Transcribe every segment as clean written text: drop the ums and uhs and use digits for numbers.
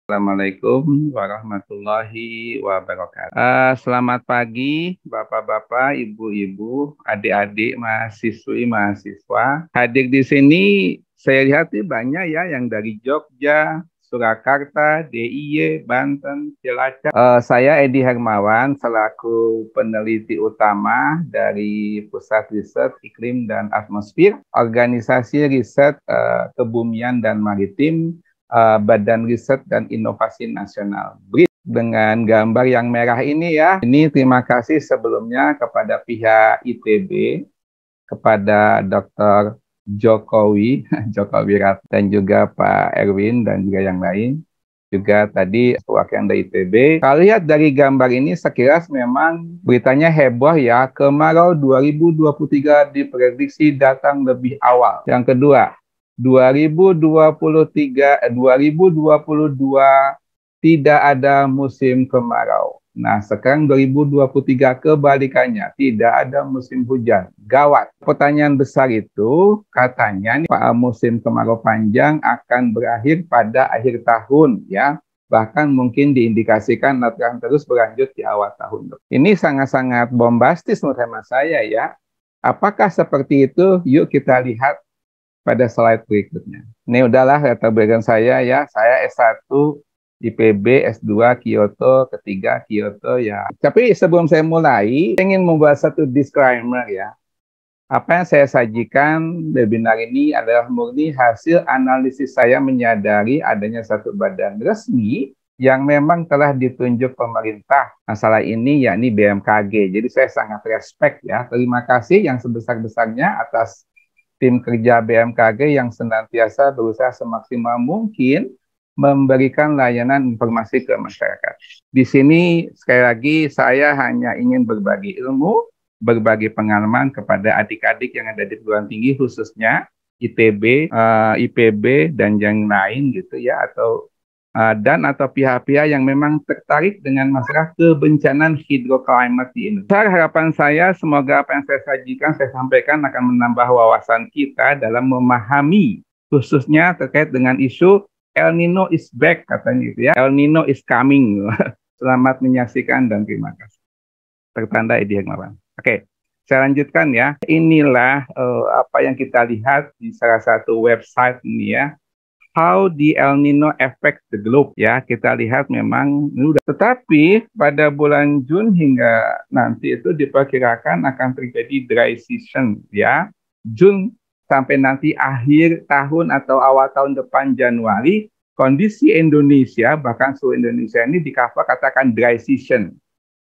Assalamualaikum warahmatullahi wabarakatuh. Selamat pagi, bapak-bapak, ibu-ibu, adik-adik, mahasiswi, mahasiswa. Hadir di sini saya lihat banyak ya yang dari Jogja, Surakarta, DIY, Banten, Cilacap. Saya Edi Hermawan selaku peneliti utama dari Pusat Riset Iklim dan Atmosfer, Organisasi Riset Kebumian dan Maritim, Badan Riset dan Inovasi Nasional BRIN, dengan gambar yang merah ini ya. Ini terima kasih sebelumnya kepada pihak ITB, kepada Dr. Jokowi, Joko Wirat, dan juga Pak Erwin dan juga yang lain. Juga tadi wakil dari ITB. Kalau lihat dari gambar ini sekilas memang beritanya heboh ya. Kemarau 2023 diprediksi datang lebih awal. Yang kedua, 2023, 2022 tidak ada musim kemarau. Nah, sekarang 2023 kebalikannya, tidak ada musim hujan. Gawat. Pertanyaan besar itu katanya nih, musim kemarau panjang akan berakhir pada akhir tahun ya. Bahkan mungkin diindikasikan akan terus berlanjut di awal tahun. Ini sangat-sangat bombastis menurut hemat saya ya. Apakah seperti itu? Yuk kita lihat pada slide berikutnya. Ini udahlah latar belakang saya ya. Saya S1 IPB, S2 Kyoto, ketiga Kyoto ya. Tapi sebelum saya mulai, saya ingin membuat satu disclaimer ya. Apa yang saya sajikan webinar ini adalah murni hasil analisis saya menyadari adanya satu badan resmi yang memang telah ditunjuk pemerintah masalah ini, yakni BMKG. Jadi saya sangat respect ya. Terima kasih yang sebesar-besarnya atas tim kerja BMKG yang senantiasa berusaha semaksimal mungkin memberikan layanan informasi ke masyarakat. Di sini sekali lagi saya hanya ingin berbagi ilmu, berbagi pengalaman kepada adik-adik yang ada di perguruan tinggi khususnya ITB, IPB dan yang lain gitu ya, atau pihak-pihak yang memang tertarik dengan masalah kebencanaan hidroklimat di Indonesia. Harapan saya semoga apa yang saya sajikan, saya sampaikan akan menambah wawasan kita dalam memahami khususnya terkait dengan isu El Nino is back katanya gitu ya. El Nino is coming. Selamat menyaksikan dan terima kasih. Tertanda Edi Hermawan. Oke, saya lanjutkan ya. Inilah apa yang kita lihat di salah satu website ini ya. How the El Nino affect the globe ya. Kita lihat memang ini udah. Tetapi pada bulan Jun hingga nanti itu diperkirakan akan terjadi dry season ya. Jun sampai nanti akhir tahun atau awal tahun depan Januari, kondisi Indonesia, bahkan seluruh Indonesia ini katakan dry season.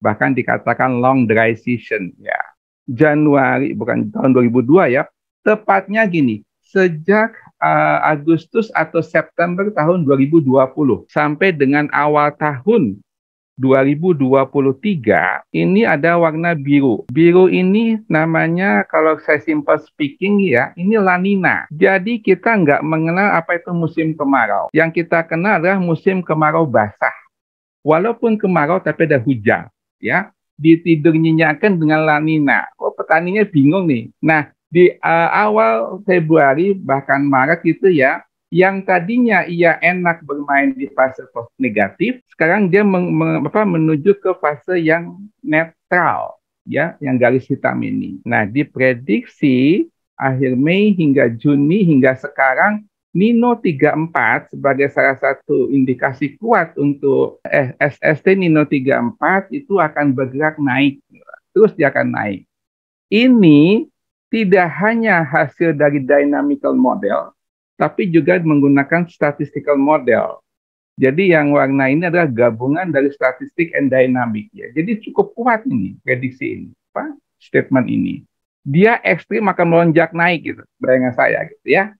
Bahkan dikatakan long dry season ya. Januari, bukan tahun 2002 ya, tepatnya gini, sejak Agustus atau September tahun 2020 sampai dengan awal tahun 2023 ini ada warna biru. Biru ini namanya kalau saya simple speaking ya, ini La Nina. Jadi kita nggak mengenal apa itu musim kemarau. Yang kita kenal adalah musim kemarau basah. Walaupun kemarau tapi ada hujan ya. Ditidur nyenyakan dengan La Nina. Oh, petaninya bingung nih. Nah, di awal Februari bahkan Maret gitu ya, yang tadinya ia enak bermain di fase negatif, sekarang dia menuju ke fase yang netral, ya, yang garis hitam ini. Nah, diprediksi akhir Mei hingga Juni hingga sekarang, Nino 34 sebagai salah satu indikasi kuat untuk SST Nino 34 itu akan bergerak naik, terus dia akan naik. Ini tidak hanya hasil dari dynamical model, tapi juga menggunakan statistical model. Jadi yang warna ini adalah gabungan dari statistik and dynamic ya. Jadi cukup kuat ini prediksi ini, statement ini. Dia ekstrim akan melonjak naik gitu, bayangan saya gitu ya.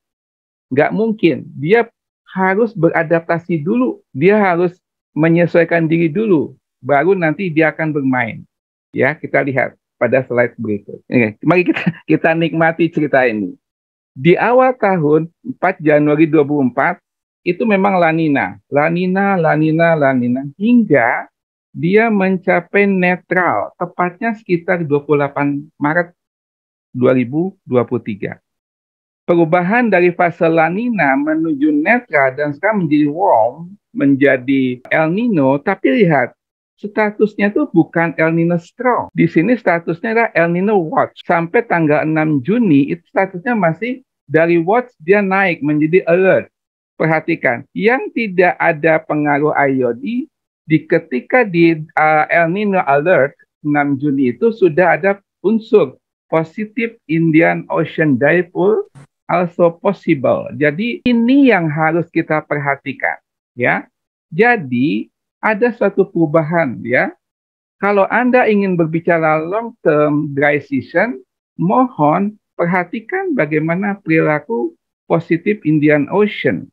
Nggak mungkin, dia harus beradaptasi dulu, dia harus menyesuaikan diri dulu, baru nanti dia akan bermain. Ya, kita lihat pada slide berikut. Mari kita nikmati cerita ini. Di awal tahun 4 Januari 2024 itu memang La Nina hingga dia mencapai netral tepatnya sekitar 28 Maret 2023. Perubahan dari fase La Nina menuju netral dan sekarang menjadi warm menjadi El Nino, tapi lihat, statusnya tuh bukan El Nino strong. Di sini statusnya adalah El Nino watch. Sampai tanggal 6 Juni, itu statusnya masih dari watch dia naik menjadi alert. Perhatikan, yang tidak ada pengaruh IOD, ketika di El Nino alert 6 Juni itu sudah ada unsur positif Indian Ocean Dipole also possible. Jadi ini yang harus kita perhatikan, ya. Jadi ada suatu perubahan, ya. Kalau Anda ingin berbicara long term dry season, mohon perhatikan bagaimana perilaku positif Indian Ocean.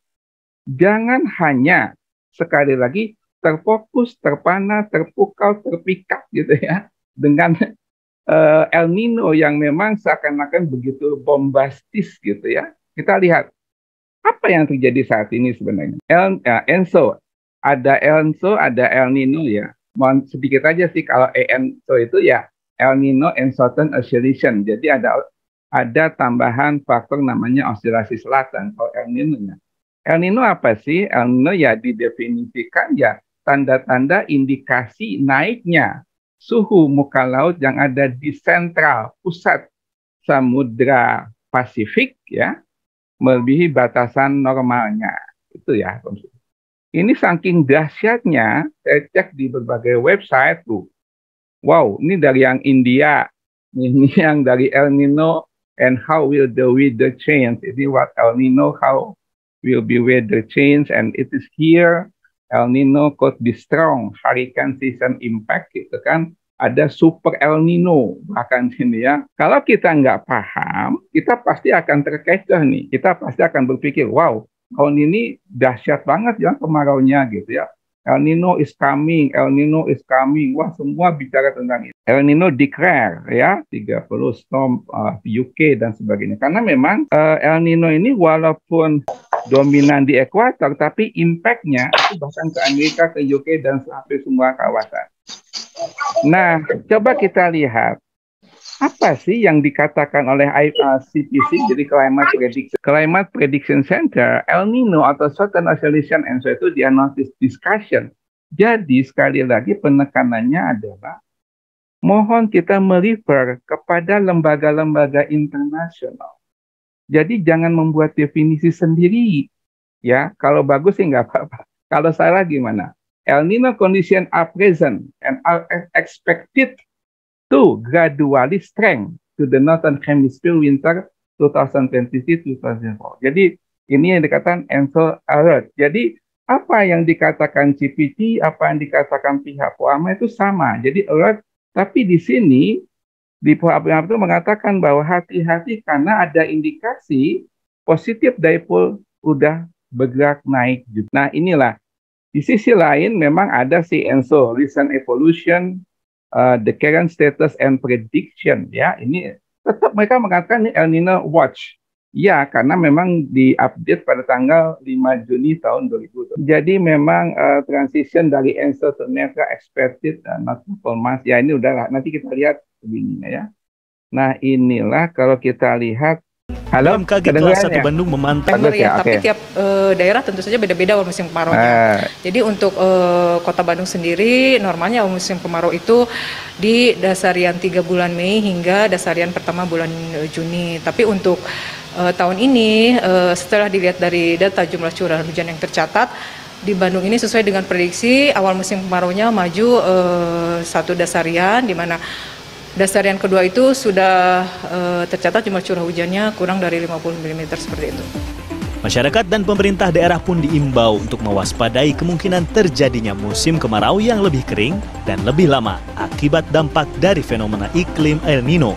Jangan hanya sekali lagi terfokus, terpana, terpukau, terpikat gitu ya dengan El Nino yang memang seakan-akan begitu bombastis gitu ya. Kita lihat apa yang terjadi saat ini sebenarnya. Enso, ada El Nino ya. Mohon sedikit aja sih kalau ENSO itu ya El Nino and Southern Oscillation. Jadi ada tambahan faktor namanya oscilasi selatan kalau El Nino ya. El Nino apa sih? El Nino ya didefinisikan ya tanda-tanda indikasi naiknya suhu muka laut yang ada di sentral pusat Samudra Pasifik ya melebihi batasan normalnya. Itu ya. Ini saking dahsyatnya, saya cek di berbagai website tuh. Wow, ini dari yang India, ini yang dari El Nino and how will the weather change. Ini what El Nino, how will be weather change, and it is here. El Nino could be strong, hurricane season impact gitu kan. Ada super El Nino bahkan sini ya. Kalau kita nggak paham, kita pasti akan terkecoh nih. Kita pasti akan berpikir, wow, tahun ini dahsyat banget ya kemaraunya gitu ya. El Nino is coming, El Nino is coming. Wah, semua bicara tentang itu. El Nino declare ya, 30 storm UK dan sebagainya. Karena memang El Nino ini walaupun dominan di ekuator, tapi impact-nya itu bahkan ke Amerika, ke UK, dan sampai semua kawasan. Nah, coba kita lihat apa sih yang dikatakan oleh CPC, jadi Climate Prediction Center, El Nino atau Southern Oscillation and so itu di analysis discussion. Jadi sekali lagi penekanannya adalah mohon kita merefer kepada lembaga-lembaga internasional. Jadi jangan membuat definisi sendiri. Ya, kalau bagus sih nggak apa-apa. Kalau salah gimana? El Nino condition are present and are expected to gradually strength to the Northern Hemisphere winter 2023-2024. Jadi ini yang dikatakan ENSO alert. Jadi apa yang dikatakan CPT, apa yang dikatakan pihak POAMA itu sama. Jadi alert, tapi di sini di POAMA itu mengatakan bahwa hati-hati karena ada indikasi positif dipole udah bergerak naik. Nah inilah. Di sisi lain memang ada si ENSO, recent evolution, the current status and prediction ya. Ini tetap mereka mengatakan ini El Nino watch. Ya, karena memang diupdate pada tanggal 5 Juni tahun 2020. Jadi memang transition dari ENSO to Netra expected not performance. Ya ini udahlah, nanti kita lihat begini ya. Nah, inilah kalau kita lihat. Halo, BMKG kelas 1 Bandung memantau ya, tapi tiap daerah tentu saja beda-beda awal musim kemaraunya. Jadi untuk Kota Bandung sendiri normalnya awal musim kemarau itu di dasarian 3 bulan Mei hingga dasarian pertama bulan Juni. Tapi untuk tahun ini setelah dilihat dari data jumlah curah hujan yang tercatat di Bandung ini sesuai dengan prediksi awal musim kemaraunya maju satu dasarian di mana dasarian kedua itu sudah tercatat jumlah curah hujannya kurang dari 50 mm seperti itu. Masyarakat dan pemerintah daerah pun diimbau untuk mewaspadai kemungkinan terjadinya musim kemarau yang lebih kering dan lebih lama akibat dampak dari fenomena iklim El Nino.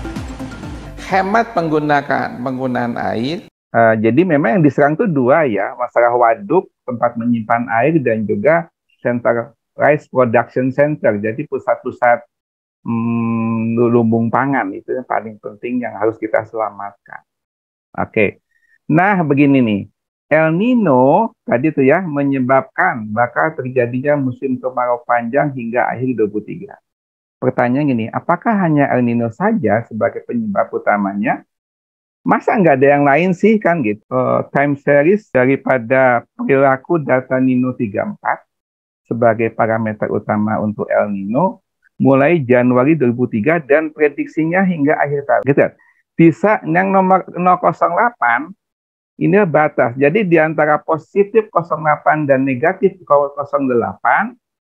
Hemat penggunaan air. Jadi memang yang diserang itu dua ya, masalah waduk, tempat menyimpan air, dan juga centralized production center. Jadi pusat-pusat lumbung pangan itu yang paling penting yang harus kita selamatkan. Oke. Nah, begini nih. El Nino tadi tuh ya menyebabkan bakal terjadinya musim kemarau panjang hingga akhir 2023. Pertanyaan gini, apakah hanya El Nino saja sebagai penyebab utamanya? Masa nggak ada yang lain sih kan gitu. Time series daripada perilaku data Nino 34 sebagai parameter utama untuk El Nino mulai Januari 2003 dan prediksinya hingga akhir tahun. Gitu. Bisa yang nomor 008 ini batas. Jadi di antara positif 08 dan negatif 08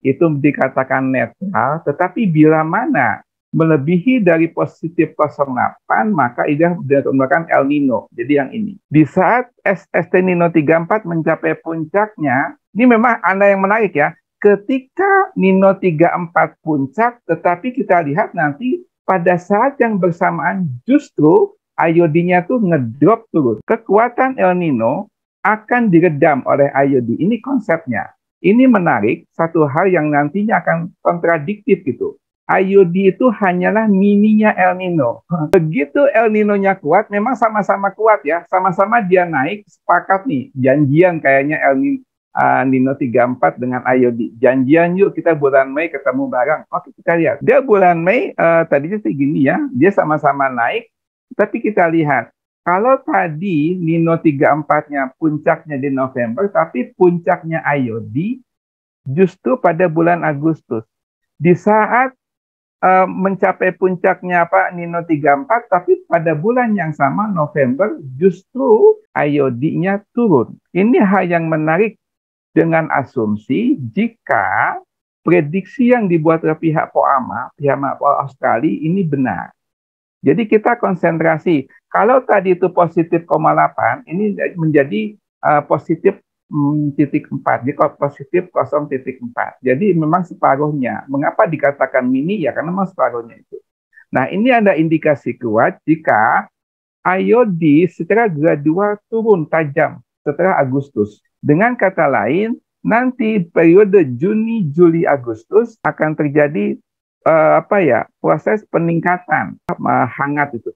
itu dikatakan netral, tetapi bila mana melebihi dari positif 08, maka ini ditentukan El Nino. Jadi yang ini. Di saat SST Nino 34 mencapai puncaknya, ini memang ada yang menarik ya. Ketika Nino 34 puncak, tetapi kita lihat nanti pada saat yang bersamaan justru IOD-nya tuh ngedrop turun. Kekuatan El Nino akan diredam oleh IOD. Ini konsepnya. Ini menarik, satu hal yang nantinya akan kontradiktif gitu. IOD itu hanyalah mininya El Nino. Begitu El Nino-nya kuat, memang sama-sama kuat ya. Sama-sama dia naik, sepakat nih. Janjian kayaknya El Nino 34 dengan IOD. Janjian yuk kita bulan Mei ketemu bareng. Oke, kita lihat. Dia bulan Mei, tadinya sih gini ya. Dia sama-sama naik. Tapi kita lihat, kalau tadi Nino 34-nya puncaknya di November, tapi puncaknya IOD justru pada bulan Agustus. Di saat mencapai puncaknya Nino 34, tapi pada bulan yang sama November justru IOD-nya turun. Ini hal yang menarik dengan asumsi jika prediksi yang dibuat oleh pihak POAMA, pihak Australia ini benar. Jadi kita konsentrasi. Kalau tadi itu positif 0,8, ini menjadi positif 0,4. Jadi positif 0,4. Jadi memang separuhnya. Mengapa dikatakan mini? Ya karena memang separuhnya itu. Nah ini ada indikasi kuat jika IOD secara gradual turun tajam setelah Agustus. Dengan kata lain, nanti periode Juni, Juli, Agustus akan terjadi proses peningkatan hangat itu.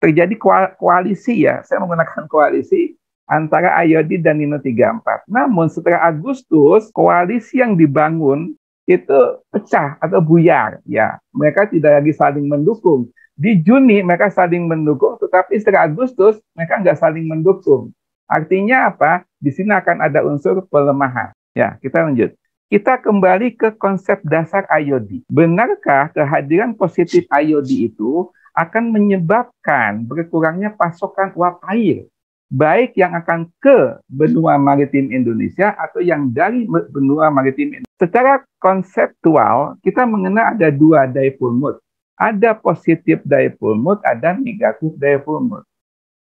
Terjadi koalisi ya, saya menggunakan koalisi antara IOD dan Nino 34. Namun setelah Agustus, koalisi yang dibangun itu pecah atau buyar ya. Mereka tidak lagi saling mendukung. Di Juni mereka saling mendukung, tetapi setelah Agustus mereka nggak saling mendukung. Artinya apa? Di sini akan ada unsur pelemahan. Ya, kita lanjut. Kita kembali ke konsep dasar IOD. Benarkah kehadiran positif IOD itu akan menyebabkan berkurangnya pasokan uap air, baik yang akan ke benua maritim Indonesia atau yang dari benua maritim Indonesia? Secara konseptual, kita mengenal ada dua dipole mood. Ada positif dipole mood, ada negatif dipole mood.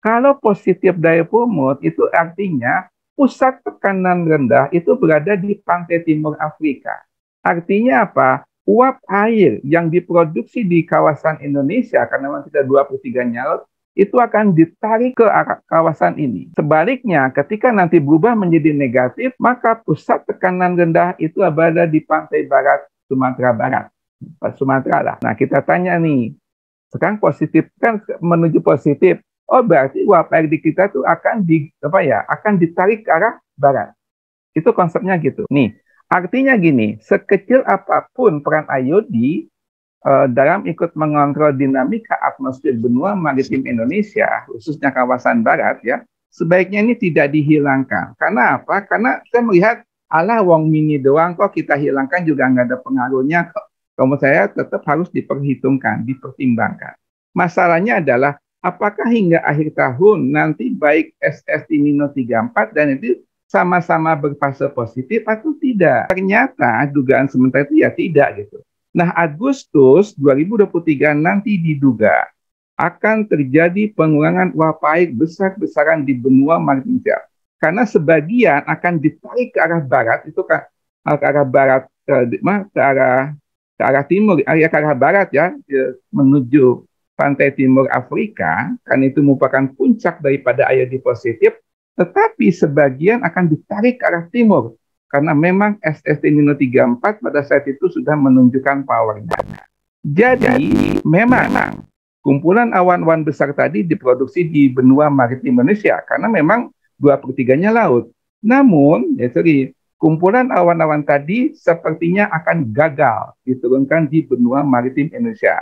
Kalau positif dipole mood itu artinya pusat tekanan rendah itu berada di pantai timur Afrika. Artinya apa? Uap air yang diproduksi di kawasan Indonesia, karena memang kita 2/3-nya laut, itu akan ditarik ke kawasan ini. Sebaliknya, ketika nanti berubah menjadi negatif, maka pusat tekanan rendah itu berada di pantai barat Sumatera Barat. Sumatera lah. Nah, kita tanya nih, sekarang positif kan menuju positif. Oh, berarti uap air di kita tuh akan ditarik ke arah barat. Itu konsepnya gitu. Nih, artinya gini, sekecil apapun peran IOD dalam ikut mengontrol dinamika atmosfer benua maritim Indonesia, khususnya kawasan barat ya, sebaiknya ini tidak dihilangkan. Karena apa? Karena saya melihat, alah wong mini doang kok kita hilangkan juga nggak ada pengaruhnya kok. Kalau saya tetap harus diperhitungkan, dipertimbangkan. Masalahnya adalah apakah hingga akhir tahun nanti baik SST Nino 34 dan itu sama-sama berfase positif atau tidak? Ternyata dugaan sementara itu ya tidak gitu. Nah, Agustus 2023 nanti diduga akan terjadi pengurangan uap air besar-besaran di benua maritim Indonesia. Karena sebagian akan ditarik ke arah barat, itu ke arah barat, ke arah timur, ke arah barat ya, menuju pantai timur Afrika, karena itu merupakan puncak daripada IOD positif, tetapi sebagian akan ditarik ke arah timur, karena memang SST Nino 34 pada saat itu sudah menunjukkan powernya. Jadi, memang kumpulan awan-awan besar tadi diproduksi di benua maritim Indonesia, karena memang 2/3-nya laut. Namun, kumpulan awan-awan tadi sepertinya akan gagal diturunkan di benua maritim Indonesia.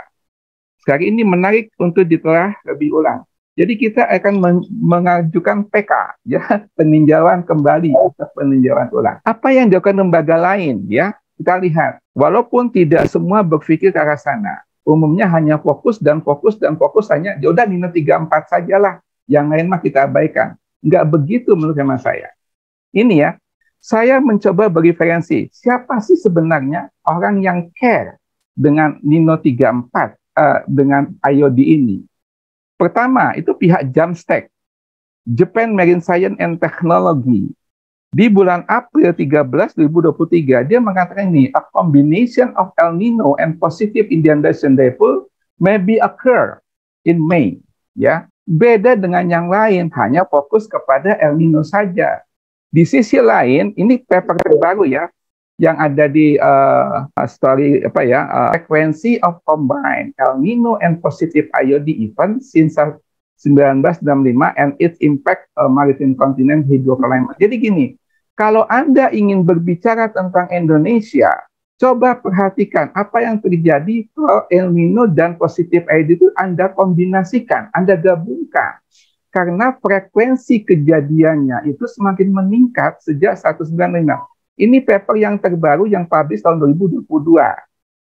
Sekarang ini menarik untuk ditelah lebih ulang. Jadi kita akan mengajukan PK, ya, peninjauan kembali, peninjauan ulang. Apa yang dilakukan lembaga lain, ya, kita lihat. Walaupun tidak semua berpikir ke arah sana, umumnya hanya fokus hanya, ya udah Nino 34 sajalah, yang lain mah kita abaikan. Nggak begitu menurut hemat saya. Ini ya, saya mencoba bereferensi, siapa sih sebenarnya orang yang care dengan Nino 34, dengan IOD ini. Pertama, itu pihak Jamstec, Japan Marine Science and Technology. Di bulan April 13, 2023, dia mengatakan ini, a combination of El Nino and positive Indian Ocean dipole may be occur in May. Ya, beda dengan yang lain, hanya fokus kepada El Nino saja. Di sisi lain, ini paper terbaru ya, yang ada di frequency of combined El Nino and positive IOD event since 1965 and its impact maritime continent hydroclimate. Jadi gini, kalau Anda ingin berbicara tentang Indonesia, coba perhatikan apa yang terjadi kalau El Nino dan positive IOD itu Anda kombinasikan, Anda gabungkan. Karena frekuensi kejadiannya itu semakin meningkat sejak 1995. Ini paper yang terbaru yang publish tahun 2022.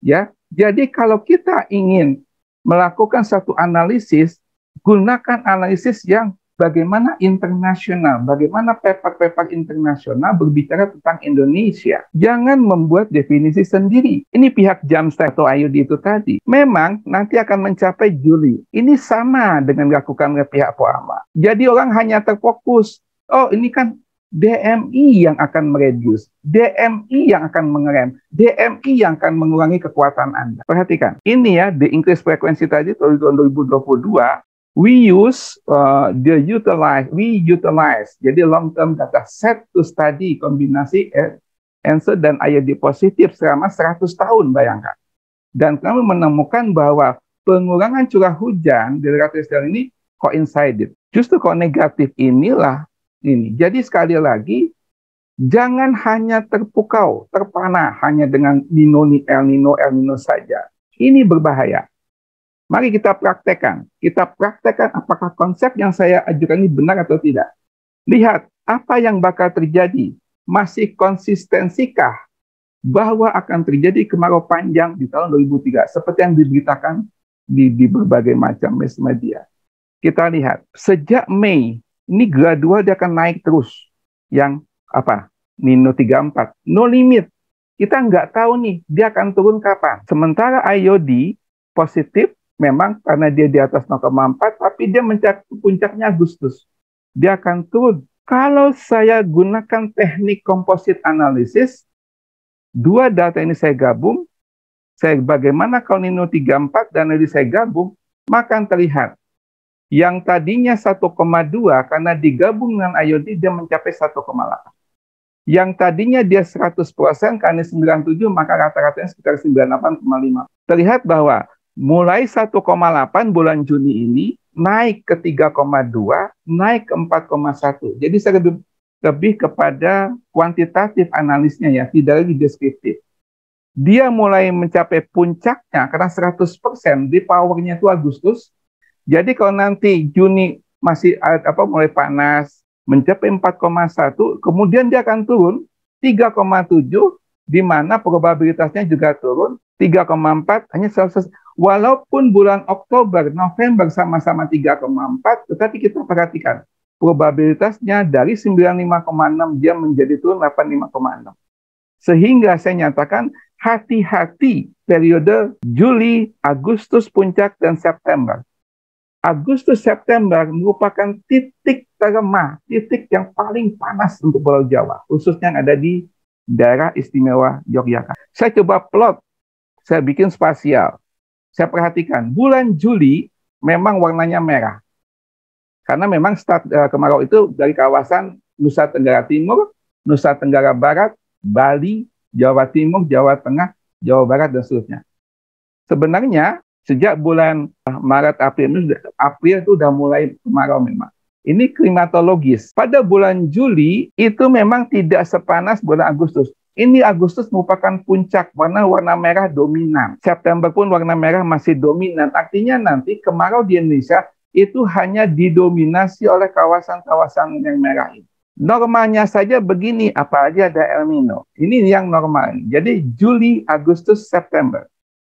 Ya, jadi kalau kita ingin melakukan satu analisis, gunakan analisis yang bagaimana internasional, bagaimana paper-paper internasional berbicara tentang Indonesia. Jangan membuat definisi sendiri. Ini pihak Jamstec atau IOD itu tadi. Memang nanti akan mencapai Juli. Ini sama dengan dilakukan oleh pihak POAMA. Jadi orang hanya terfokus, oh ini kan DMI yang akan mereduce, DMI yang akan mengerem, DMI yang akan mengurangi kekuatan Anda. Perhatikan, ini ya, the increase frequency tadi tahun 2022, we utilize, jadi long term data set to study kombinasi ENSER dan IOD positif selama 100 tahun, bayangkan. Dan kami menemukan bahwa pengurangan curah hujan di daerah terrestrial ini coincided. Justru kalau negatif inilah ini. Jadi sekali lagi, jangan hanya terpukau, terpana hanya dengan El Nino saja. Ini berbahaya. Mari kita praktekkan. Kita praktekkan apakah konsep yang saya ajukan ini benar atau tidak. Lihat, apa yang bakal terjadi? Masih konsistensikah bahwa akan terjadi kemarau panjang di tahun 2003? Seperti yang diberitakan di berbagai macam media. Kita lihat, sejak Mei, ini gradual dia akan naik terus. Yang apa? Nino 34. No limit. Kita nggak tahu nih, dia akan turun kapan. Sementara IOD positif, memang karena dia di atas 0,4, tapi dia mencapai puncaknya Agustus. Dia akan turun. Kalau saya gunakan teknik composite analysis, dua data ini saya gabung, bagaimana kalau Nino 34 dan ini saya gabung, maka akan terlihat. Yang tadinya 1,2 karena digabung dengan IOD dia mencapai 1,8. Yang tadinya dia 100% karena 97 maka rata-ratanya sekitar 98,5. Terlihat bahwa mulai 1,8 bulan Juni ini naik ke 3,2, naik ke 4,1. Jadi saya lebih kepada kuantitatif analisnya ya, tidak lagi deskriptif. Dia mulai mencapai puncaknya karena 100% di powernya itu Agustus. Jadi kalau nanti Juni masih mulai panas, mencapai 4,1, kemudian dia akan turun 3,7, di mana probabilitasnya juga turun 3,4, hanya 100. Walaupun bulan Oktober, November sama-sama 3,4, tetapi kita perhatikan, probabilitasnya dari 95,6 dia menjadi turun 85,6. Sehingga saya nyatakan, hati-hati periode Juli, Agustus puncak, dan September. Agustus-September merupakan titik terlemah, titik yang paling panas untuk Pulau Jawa, khususnya yang ada di daerah istimewa Yogyakarta. Saya coba plot, saya bikin spasial. Saya perhatikan, bulan Juli memang warnanya merah. Karena memang start kemarau itu dari kawasan Nusa Tenggara Timur, Nusa Tenggara Barat, Bali, Jawa Timur, Jawa Tengah, Jawa Barat, dan seterusnya. Sebenarnya, sejak bulan Maret, April itu udah mulai kemarau memang. Ini klimatologis. Pada bulan Juli itu memang tidak sepanas bulan Agustus. Ini Agustus merupakan puncak, warna merah dominan. September pun warna merah masih dominan. Artinya nanti kemarau di Indonesia itu hanya didominasi oleh kawasan-kawasan yang merah ini. Normalnya saja begini, apalagi ada El Nino. Ini yang normal. Jadi Juli, Agustus, September.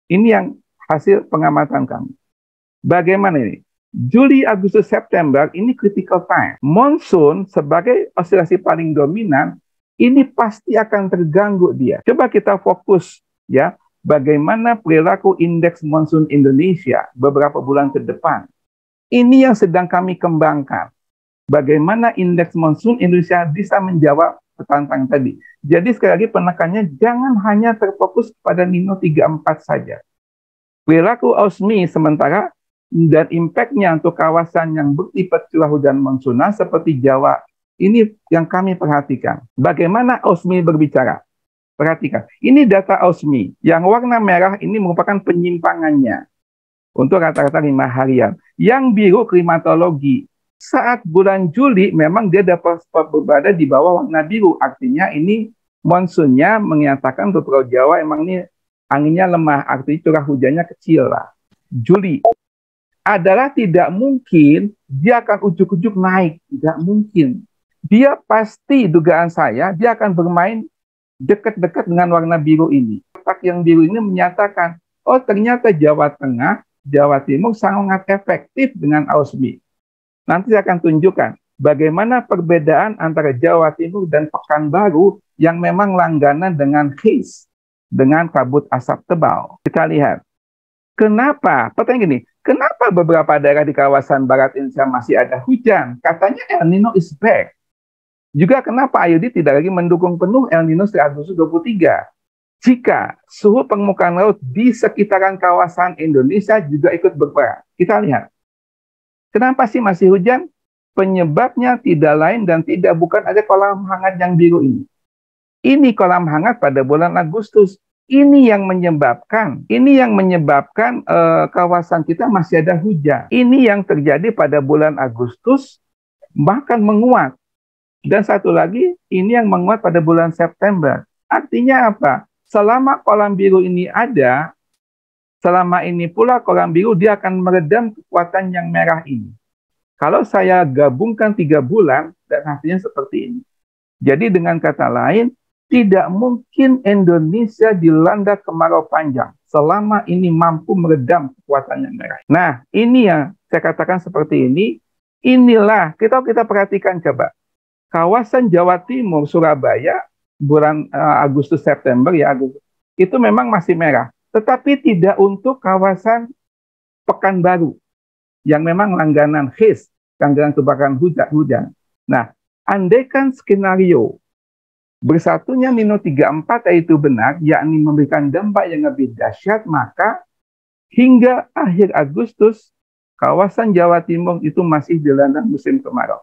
Ini yang hasil pengamatan kami. Bagaimana ini? Juli, Agustus, September ini critical time. Monsoon sebagai osilasi paling dominan, ini pasti akan terganggu dia. Coba kita fokus ya, bagaimana perilaku indeks monsoon Indonesia beberapa bulan ke depan. Ini yang sedang kami kembangkan. Bagaimana indeks monsoon Indonesia bisa menjawab tantangan tadi. Jadi sekali lagi penekannya jangan hanya terfokus pada Nino 34 saja. Perilaku AUSMI sementara dan impact-nya untuk kawasan yang bertipe curah hujan monsunan seperti Jawa, ini yang kami perhatikan. Bagaimana AUSMI berbicara? Perhatikan, ini data AUSMI. Yang warna merah ini merupakan penyimpangannya untuk rata-rata 5 harian. Yang biru klimatologi. Saat bulan Juli memang dia dapat berada di bawah warna biru. Artinya ini monsunnya menyatakan untuk Pulau Jawa emang ini anginnya lemah. Artinya curah hujannya kecil lah. Juli adalah tidak mungkin dia akan ujuk-ujuk naik. Tidak mungkin. Dia pasti dugaan saya dia akan bermain dekat-dekat dengan warna biru ini. Kotak yang biru ini menyatakan, oh ternyata Jawa Tengah, Jawa Timur sangat efektif dengan AUSMI. Nanti saya akan tunjukkan bagaimana perbedaan antara Jawa Timur dan Pekanbaru yang memang langganan dengan haze, dengan kabut asap tebal. Kita lihat. Kenapa? Pertanyaan gini, kenapa beberapa daerah di kawasan barat Indonesia masih ada hujan? Katanya El Nino is back. Juga kenapa IOD tidak lagi mendukung penuh El Nino setelah Agustus 23? Jika suhu permukaan laut di sekitaran kawasan Indonesia juga ikut berperan. Kita lihat. Kenapa sih masih hujan? Penyebabnya tidak lain dan tidak bukan ada kolam hangat yang biru ini. Ini kolam hangat pada bulan Agustus. Ini yang menyebabkan kawasan kita masih ada hujan. Ini yang terjadi pada bulan Agustus, bahkan menguat. Dan satu lagi, ini yang menguat pada bulan September. Artinya apa? Selama kolam biru ini ada, selama ini pula kolam biru dia akan meredam kekuatan yang merah ini. Kalau saya gabungkan 3 bulan, dan hasilnya seperti ini. Jadi dengan kata lain, tidak mungkin Indonesia dilanda kemarau panjang selama ini mampu meredam kekuatan yang merah. Nah, ini yang saya katakan seperti ini. Inilah, kita perhatikan coba. Kawasan Jawa Timur, Surabaya, bulan Agustus September ya, itu memang masih merah. Tetapi tidak untuk kawasan Pekanbaru yang memang langganan haze, langganan kebakaran hujan. Nah, andaikan skenario bersatunya Nino 34 itu benar, yakni memberikan dampak yang lebih dahsyat, maka hingga akhir Agustus kawasan Jawa Timur itu masih dilanda musim kemarau.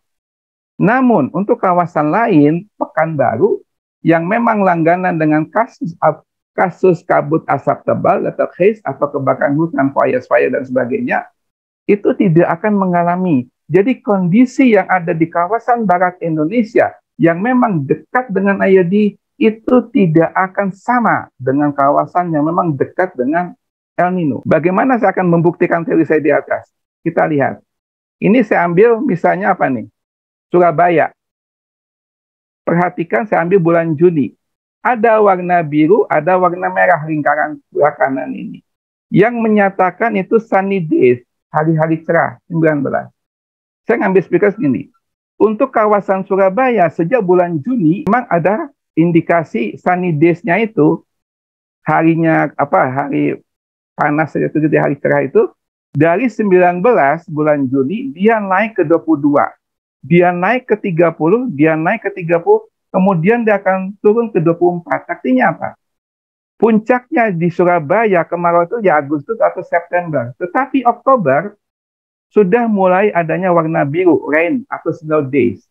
Namun untuk kawasan lain, Pekanbaru yang memang langganan dengan kasus kabut asap tebal atau haze atau kebakaran hutan, fire dan sebagainya, itu tidak akan mengalami. Jadi kondisi yang ada di kawasan barat Indonesia yang memang dekat dengan IOD itu tidak akan sama dengan kawasan yang memang dekat dengan El Nino. Bagaimana saya akan membuktikan teori saya di atas? Kita lihat. Ini saya ambil misalnya apa nih? Surabaya. Perhatikan saya ambil bulan Juni. Ada warna biru, ada warna merah lingkaran sebelah kanan ini. Yang menyatakan itu sunny days, hari-hari cerah, 19. Saya ngambil speaker segini. Untuk kawasan Surabaya, sejak bulan Juni, memang ada indikasi sunny days-nya itu, harinya, hari panas saja, itu di hari cerah itu, dari 19 bulan Juni, dia naik ke 22. Dia naik ke 30, dia naik ke 30, kemudian dia akan turun ke 24. Artinya apa? Puncaknya di Surabaya kemarau itu ya Agustus atau September. Tetapi Oktober sudah mulai adanya warna biru, rain atau snow days.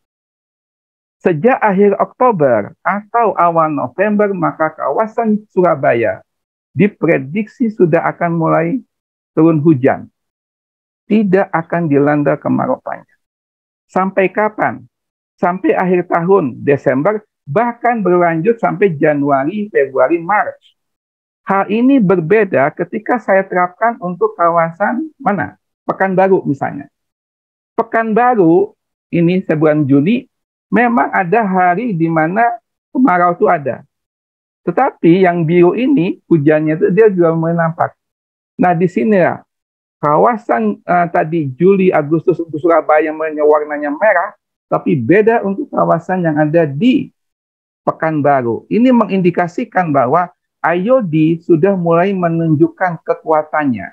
Sejak akhir Oktober atau awal November, maka kawasan Surabaya diprediksi sudah akan mulai turun hujan. Tidak akan dilanda kemarau panjang. Sampai kapan? Sampai akhir tahun, Desember, bahkan berlanjut sampai Januari, Februari, Maret. Hal ini berbeda ketika saya terapkan untuk kawasan mana? Pekanbaru misalnya. Pekanbaru ini bulan Juni memang ada hari di mana kemarau itu ada. Tetapi yang biru ini hujannya itu dia juga mulai nampak. Nah di sini ya kawasan tadi Juli Agustus untuk Surabaya warnanya merah, tapi beda untuk kawasan yang ada di Pekanbaru. Ini mengindikasikan bahwa IOD sudah mulai menunjukkan kekuatannya.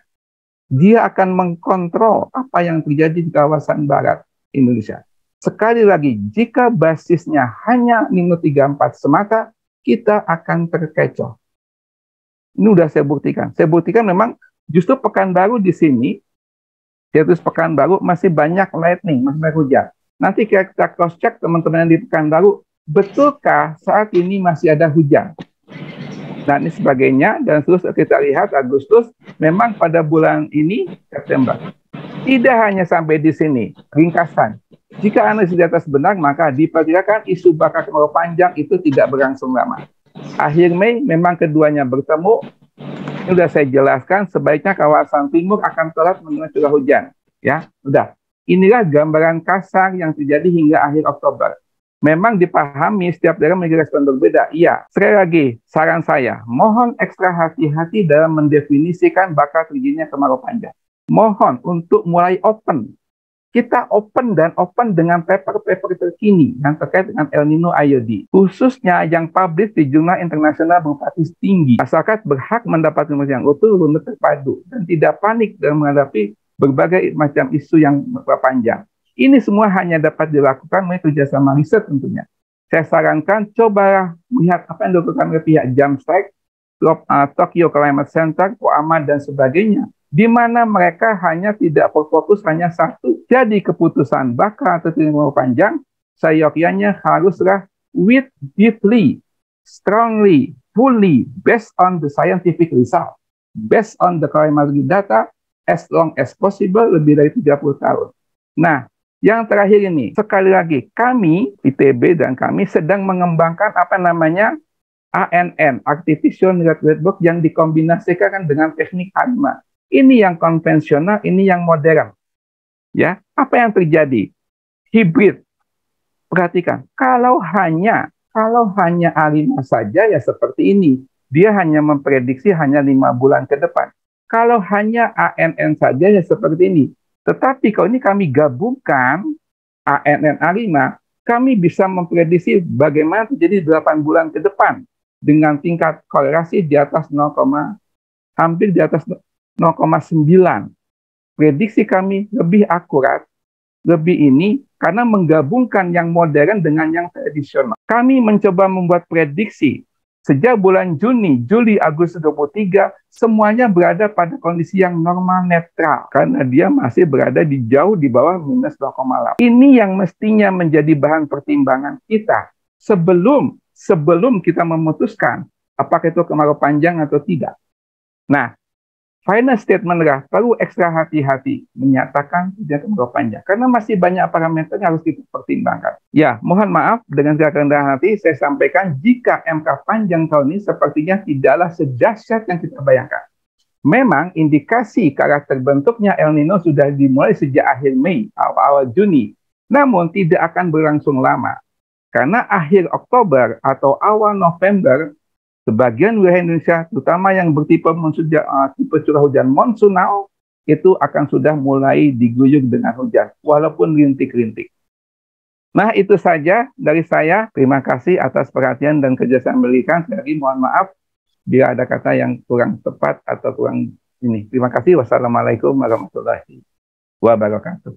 Dia akan mengkontrol apa yang terjadi di kawasan barat Indonesia. Sekali lagi, jika basisnya hanya Nino 34 semata, kita akan terkecoh. Ini sudah saya buktikan. Saya buktikan memang justru Pekanbaru di sini, yaitu Pekanbaru masih banyak lightning, masih banyak hujan. Nanti kita cross-check teman-teman yang di Pekanbaru, betulkah saat ini masih ada hujan? Nah ini sebagainya, dan terus kita lihat Agustus, memang pada bulan ini, September. Tidak hanya sampai di sini, ringkasan. Jika analisis di atas benar, maka diperkirakan isu bakal kemarau panjang itu tidak berlangsung lama. Akhir Mei, memang keduanya bertemu. Ini sudah saya jelaskan, sebaiknya kawasan timur akan telat menerima curah hujan. Ya, udah. Inilah gambaran kasar yang terjadi hingga akhir Oktober. Memang dipahami setiap daerah memiliki respon berbeda. Iya, sekali lagi, saran saya, mohon ekstra hati-hati dalam mendefinisikan bakal terjadinya kemarau panjang. Mohon untuk mulai open. Kita open dengan paper-paper terkini yang terkait dengan El Nino IOD. Khususnya yang publish di jurnal internasional berbasis tinggi. Masyarakat berhak mendapatkan informasi yang utuh, runut, terpadu, dan tidak panik dalam menghadapi berbagai macam isu yang panjang. Ini semua hanya dapat dilakukan melalui kerjasama riset tentunya. Saya sarankan coba melihat apa yang dilakukan oleh pihak JAMSTEC, Tokyo Climate Center, POAMA, dan sebagainya. Di mana mereka hanya tidak berfokus hanya satu. Jadi keputusan bakal atau tidak panjang, seyogyanya haruslah with deeply, strongly, fully, based on the scientific result, based on the climatic data, as long as possible, lebih dari 30 tahun. Nah, yang terakhir ini, sekali lagi, kami, ITB dan kami sedang mengembangkan apa namanya ANN, Artificial Network, yang dikombinasikan dengan teknik ARIMA. Ini yang konvensional, ini yang modern. Ya, apa yang terjadi? Hibrid. Perhatikan, kalau hanya ARIMA saja ya seperti ini. Dia hanya memprediksi hanya 5 bulan ke depan. Kalau hanya ANN saja ya seperti ini. Tetapi kalau ini kami gabungkan ANN ARIMA, kami bisa memprediksi bagaimana terjadi 8 bulan ke depan dengan tingkat kolerasi di atas hampir di atas 0,9. Prediksi kami lebih akurat, lebih ini, karena menggabungkan yang modern dengan yang tradisional. Kami mencoba membuat prediksi. Sejak bulan Juni, Juli, Agustus 23, semuanya berada pada kondisi yang normal netral. Karena dia masih berada jauh di bawah minus 0,8. Ini yang mestinya menjadi bahan pertimbangan kita. Sebelum kita memutuskan apakah itu kemarau panjang atau tidak. Nah, final statement adalah perlu ekstra hati-hati menyatakan tidak kemarau panjang. Karena masih banyak parameter yang harus kita pertimbangkan. Ya, mohon maaf dengan segala kerendahan hati saya sampaikan jika MK panjang tahun ini sepertinya tidaklah sedahsyat yang kita bayangkan. Memang indikasi ke arah terbentuknya El Nino sudah dimulai sejak akhir Mei, awal Juni. Namun tidak akan berlangsung lama. Karena akhir Oktober atau awal November, sebagian wilayah Indonesia, terutama yang bertipe tipe curah hujan monsunal, itu akan sudah mulai diguyur dengan hujan, walaupun rintik-rintik. Nah, itu saja dari saya. Terima kasih atas perhatian dan kerjasama berikan. Sekali mohon maaf bila ada kata yang kurang tepat atau kurang ini. Terima kasih. Wassalamualaikum warahmatullahi wabarakatuh.